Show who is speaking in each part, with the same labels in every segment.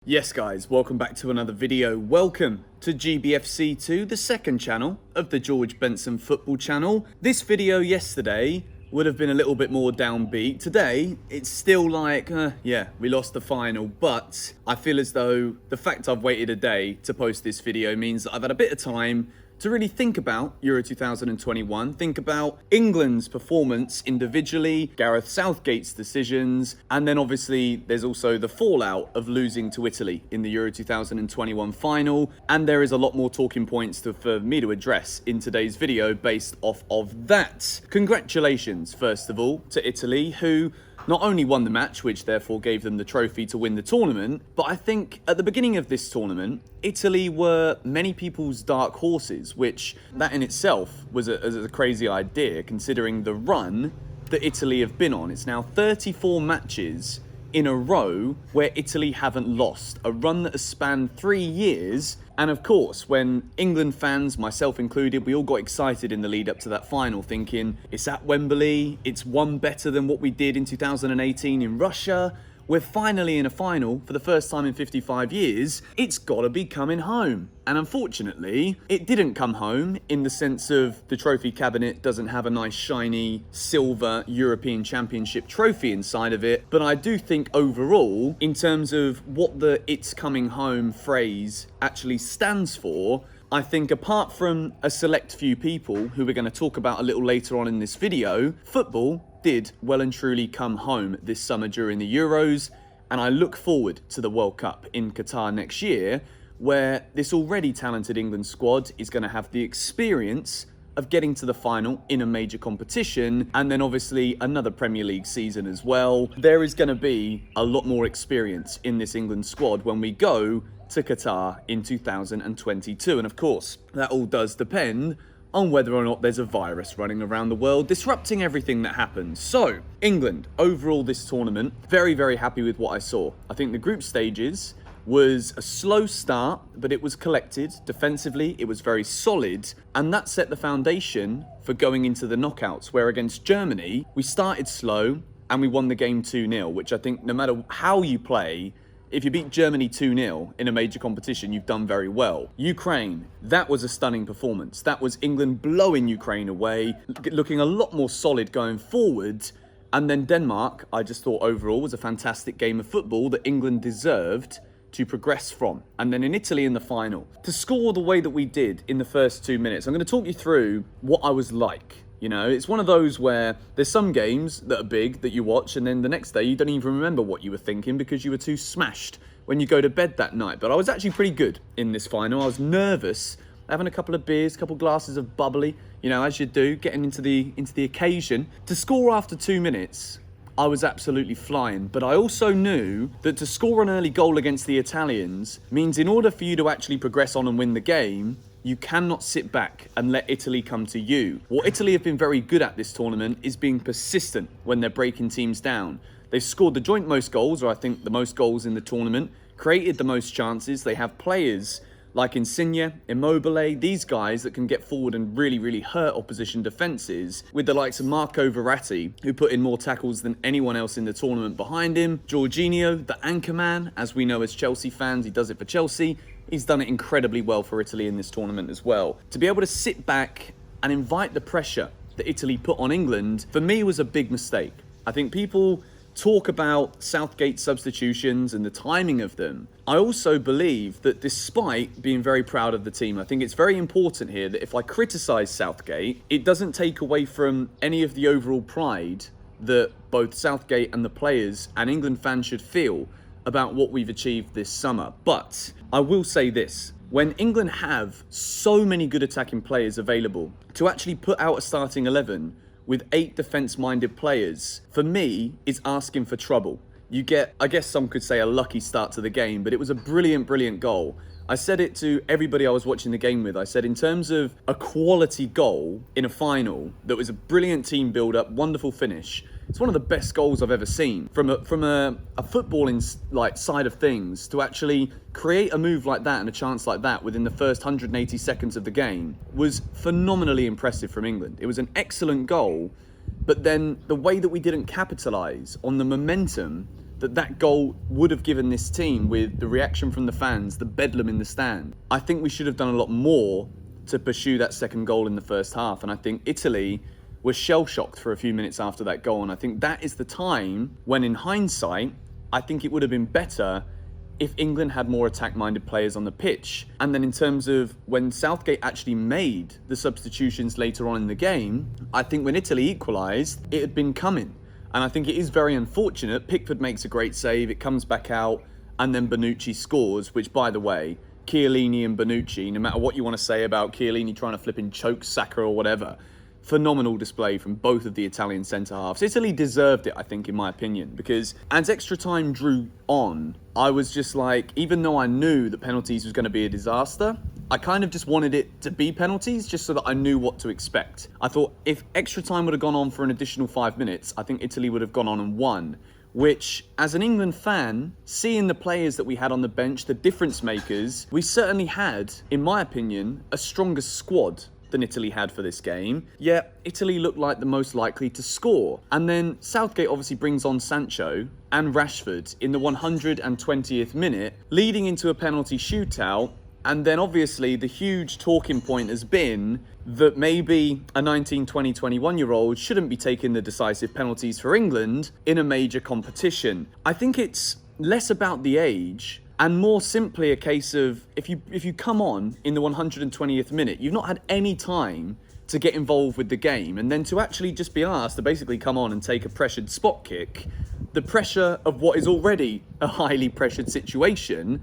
Speaker 1: Yes guys, welcome back to another video. Welcome to GBFC2, the second channel of the George Benson football channel. This video yesterday would have been a little bit more downbeat. Today, it's still like, yeah, we lost the final, but I feel as though the fact I've waited a day to post this video means that I've had a bit of time to really think about Euro 2021, think about England's performance individually, Gareth Southgate's decisions, and then obviously there's also the fallout of losing to Italy in the Euro 2021 final, and there is a lot more talking points for me to address in today's video based off of that. Congratulations, first of all, to Italy, who not only won the match, which therefore gave them the trophy to win the tournament, but I think at the beginning of this tournament, Italy were many people's dark horses, which that in itself was a crazy idea considering the run that Italy have been on. It's now 34 matches in a row where Italy haven't lost, a run that has spanned 3 years. And of course, when England fans, myself included, we all got excited in the lead up to that final thinking, it's at Wembley, it's one better than what we did in 2018 in Russia. We're finally in a final for the first time in 55 years. It's got to be coming home. And unfortunately, it didn't come home in the sense of the trophy cabinet doesn't have a nice shiny silver European Championship trophy inside of it. But I do think overall, in terms of what the "it's coming home" phrase actually stands for, I think apart from a select few people who we're going to talk about a little later on in this video, football did well and truly come home this summer during the Euros, and I look forward to the World Cup in Qatar next year, where this already talented England squad is going to have the experience of getting to the final in a major competition, and then obviously another Premier League season as well. There is going to be a lot more experience in this England squad when we go to Qatar in 2022, and of course that all does depend on whether or not there's a virus running around the world disrupting everything that happens. So England overall this tournament, very happy with what I saw. I think the group stages was a slow start, but it was collected defensively, it was very solid, and that set the foundation for going into the knockouts, where against Germany we started slow and we won the game 2-0, which I think no matter how you play, if you beat Germany 2-0 in a major competition, you've done very well. Ukraine, that was a stunning performance. That was England blowing Ukraine away, looking a lot more solid going forward. And then Denmark, I just thought overall was a fantastic game of football that England deserved to progress from. And then in Italy in the final, to score the way that we did in the first 2 minutes, I'm going to talk you through what I was like. You know, it's one of those where there's some games that are big that you watch and then the next day you don't even remember what you were thinking because you were too smashed when you go to bed that night. But I was actually pretty good in this final. I was nervous, having a couple of beers, a couple of glasses of bubbly, you know, as you do, getting into the occasion. To score after 2 minutes, I was absolutely flying. But I also knew that to score an early goal against the Italians means in order for you to actually progress on and win the game, you cannot sit back and let Italy come to you. What Italy have been very good at this tournament is being persistent when they're breaking teams down. They've scored the joint most goals, or I think the most goals in the tournament, created the most chances. They have players like Insigne, Immobile, these guys that can get forward and really hurt opposition defences, with the likes of Marco Verratti, who put in more tackles than anyone else in the tournament behind him. Jorginho, the anchor man, as we know as Chelsea fans, he does it for Chelsea. He's done it incredibly well for Italy in this tournament as well. To be able to sit back and invite the pressure that Italy put on England, for me was a big mistake. I think people talk about Southgate substitutions and the timing of them. I also believe that despite being very proud of the team, I think it's very important here that if I criticise Southgate, it doesn't take away from any of the overall pride that both Southgate and the players and England fans should feel about what we've achieved this summer. But I will say this, when England have so many good attacking players available, to actually put out a starting 11 with 8 defence-minded players, for me, is asking for trouble. You get, I guess some could say, a lucky start to the game, but it was a brilliant goal. I said it to everybody I was watching the game with. I said, in terms of a quality goal in a final, that was a brilliant team build-up, wonderful finish. It's one of the best goals I've ever seen. From a footballing side of things, to actually create a move like that and a chance like that within the first 180 seconds of the game was phenomenally impressive from England. It was an excellent goal, but then the way that we didn't capitalise on the momentum that goal would have given this team, with the reaction from the fans, the bedlam in the stand. I think we should have done a lot more to pursue that second goal in the first half. And I think Italy was shell-shocked for a few minutes after that goal. And I think that is the time when, in hindsight, I think it would have been better if England had more attack-minded players on the pitch. And then in terms of when Southgate actually made the substitutions later on in the game, I think when Italy equalised, it had been coming. And I think it is very unfortunate. Pickford makes a great save, it comes back out, and then Bonucci scores, which, by the way, Chiellini and Bonucci, no matter what you want to say about Chiellini trying to flipping choke Saka or whatever, phenomenal display from both of the Italian centre-halves. Italy deserved it, I think, in my opinion, because as extra time drew on, I was just like, even though I knew that penalties was going to be a disaster, I kind of just wanted it to be penalties just so that I knew what to expect. I thought if extra time would have gone on for an additional 5 minutes, I think Italy would have gone on and won. Which, as an England fan, seeing the players that we had on the bench, the difference makers, we certainly had, in my opinion, a stronger squad than Italy had for this game. Yet Italy looked like the most likely to score. And then Southgate obviously brings on Sancho and Rashford in the 120th minute, leading into a penalty shootout. And then obviously the huge talking point has been that maybe a 19, 20, 21-year-old shouldn't be taking the decisive penalties for England in a major competition. I think it's less about the age and more simply a case of if you come on in the 120th minute, you've not had any time to get involved with the game, and then to actually just be asked to basically come on and take a pressured spot kick, the pressure of what is already a highly pressured situation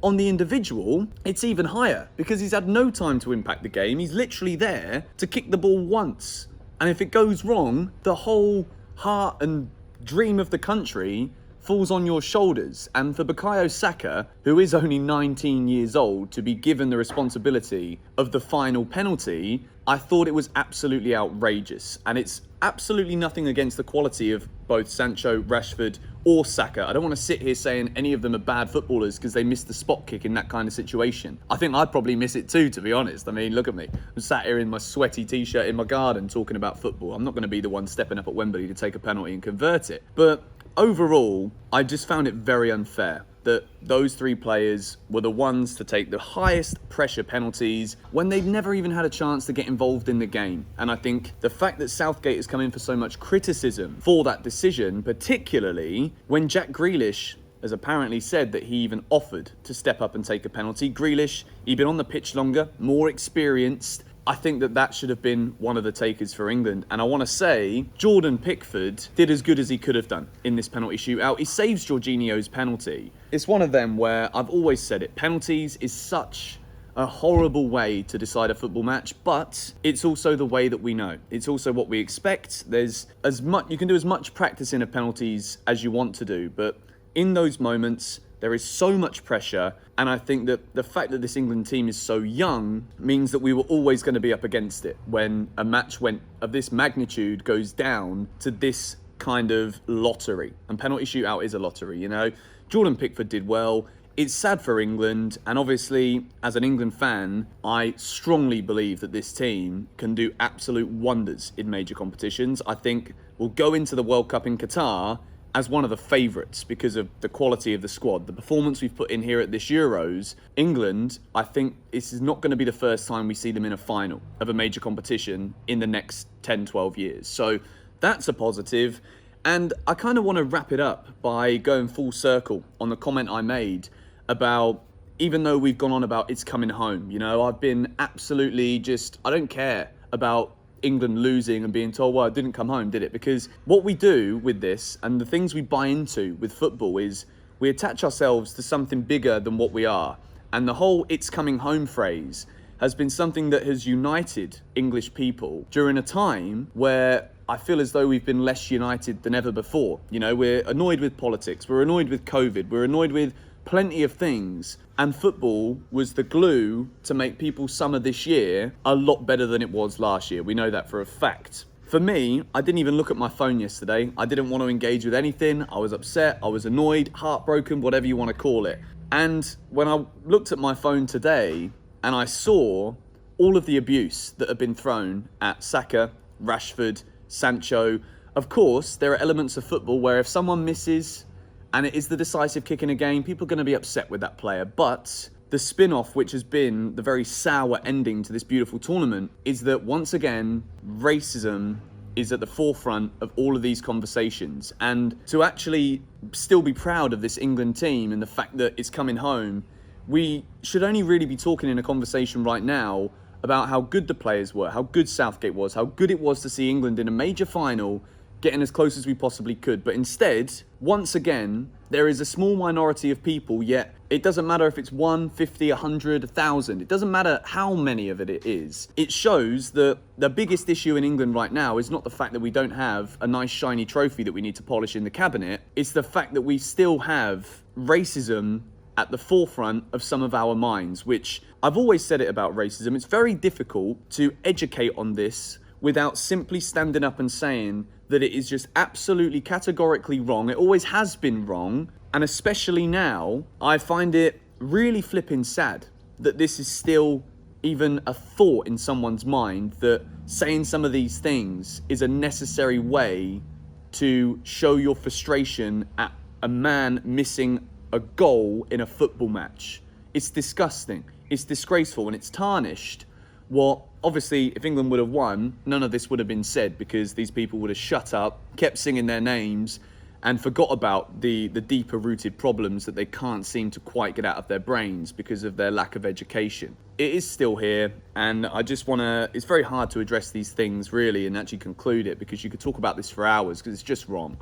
Speaker 1: on the individual, it's even higher because he's had no time to impact the game. He's literally there to kick the ball once. And if it goes wrong, the whole heart and dream of the country falls on your shoulders. And for Bukayo Saka, who is only 19 years old, to be given the responsibility of the final penalty, I thought it was absolutely outrageous. And it's absolutely nothing against the quality of both Sancho, Rashford, or Saka. I don't want to sit here saying any of them are bad footballers because they missed the spot kick in that kind of situation. I think I'd probably miss it too, to be honest. I mean, look at me. I'm sat here in my sweaty t-shirt in my garden talking about football. I'm not going to be the one stepping up at Wembley to take a penalty and convert it. But overall, I just found it very unfair that those three players were the ones to take the highest pressure penalties when they've never even had a chance to get involved in the game. And I think the fact that Southgate has come in for so much criticism for that decision, particularly when Jack Grealish has apparently said that he even offered to step up and take a penalty. Grealish, he'd been on the pitch longer, more experienced. I think that should have been one of the takers for England. And I want to say, Jordan Pickford did as good as he could have done in this penalty shootout. He saves Jorginho's penalty. It's one of them where I've always said it. Penalties is such a horrible way to decide a football match, but it's also the way that we know. It's also what we expect. There's you can do as much practicing of penalties as you want to do, but in those moments, there is so much pressure, and I think that the fact that this England team is so young means that we were always going to be up against it when a match of this magnitude goes down to this kind of lottery. And penalty shootout is a lottery, you know. Jordan Pickford did well. It's sad for England, and obviously, as an England fan, I strongly believe that this team can do absolute wonders in major competitions. I think we'll go into the World Cup in Qatar as one of the favourites because of the quality of the squad, the performance we've put in here at this Euros. England, I think this is not going to be the first time we see them in a final of a major competition in the next 10, 12 years. So that's a positive. And I kind of want to wrap it up by going full circle on the comment I made about, even though we've gone on about it's coming home, you know, I've been absolutely I don't care about England losing and being told, well, it didn't come home, did it? Because what we do with this and the things we buy into with football is we attach ourselves to something bigger than what we are. And the whole "it's coming home" phrase has been something that has united English people during a time where I feel as though we've been less united than ever before. You know, we're annoyed with politics, we're annoyed with COVID, we're annoyed with plenty of things, and football was the glue to make people's summer this year a lot better than it was last year. We know that for a fact. For me, I didn't even look at my phone yesterday. I didn't want to engage with anything. I was upset, I was annoyed, heartbroken, whatever you want to call it. And when I looked at my phone today and I saw all of the abuse that had been thrown at Saka, Rashford, Sancho, of course, there are elements of football where if someone misses, and it is the decisive kick in a game. People are going to be upset with that player, but the spin-off, which has been the very sour ending to this beautiful tournament, is that once again, racism is at the forefront of all of these conversations. And to actually still be proud of this England team and the fact that it's coming home, we should only really be talking in a conversation right now about how good the players were, how good Southgate was, how good it was to see England in a major final, getting as close as we possibly could. But instead, once again, there is a small minority of people, yet it doesn't matter if it's 1, 50, 100, 1,000. It doesn't matter how many of it is. It shows that the biggest issue in England right now is not the fact that we don't have a nice shiny trophy that we need to polish in the cabinet. It's the fact that we still have racism at the forefront of some of our minds, which I've always said it about racism. It's very difficult to educate on this without simply standing up and saying that it is just absolutely categorically wrong. It always has been wrong. And especially now, I find it really flipping sad that this is still even a thought in someone's mind, that saying some of these things is a necessary way to show your frustration at a man missing a goal in a football match. It's disgusting. It's disgraceful, and it's tarnished. Well, obviously, if England would have won, none of this would have been said, because these people would have shut up, kept singing their names, and forgot about the deeper rooted problems that they can't seem to quite get out of their brains because of their lack of education. It is still here, and I just want to, it's very hard to address these things really and actually conclude it, because you could talk about this for hours because it's just wrong.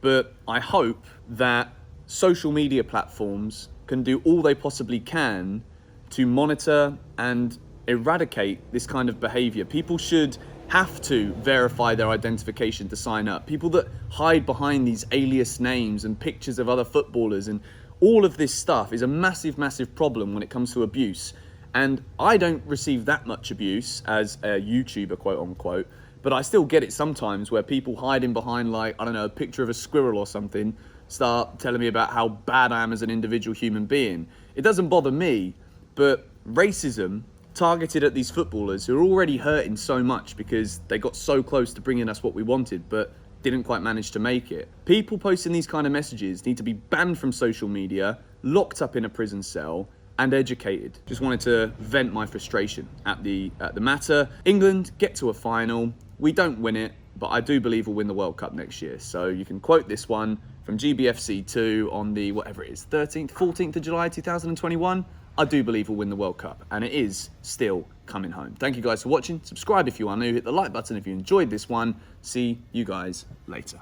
Speaker 1: But I hope that social media platforms can do all they possibly can to monitor and eradicate this kind of behavior. People should have to verify their identification to sign up. People that hide behind these alias names and pictures of other footballers and all of this stuff is a massive, massive problem when it comes to abuse. And I don't receive that much abuse as a YouTuber, quote unquote, but I still get it sometimes where people hiding behind, like, I don't know, a picture of a squirrel or something, start telling me about how bad I am as an individual human being. It doesn't bother me, but racism targeted at these footballers who are already hurting so much because they got so close to bringing us what we wanted but didn't quite manage to make it. People posting these kind of messages need to be banned from social media, locked up in a prison cell, and educated. Just wanted to vent my frustration at the matter. England get to a final. We don't win it, but I do believe we'll win the World Cup next year. So you can quote this one from GBFC 2 on the, whatever it is, 13th, 14th of July 2021. I do believe we'll win the World Cup, and it is still coming home. Thank you guys for watching. Subscribe if you are new. Hit the like button if you enjoyed this one. See you guys later.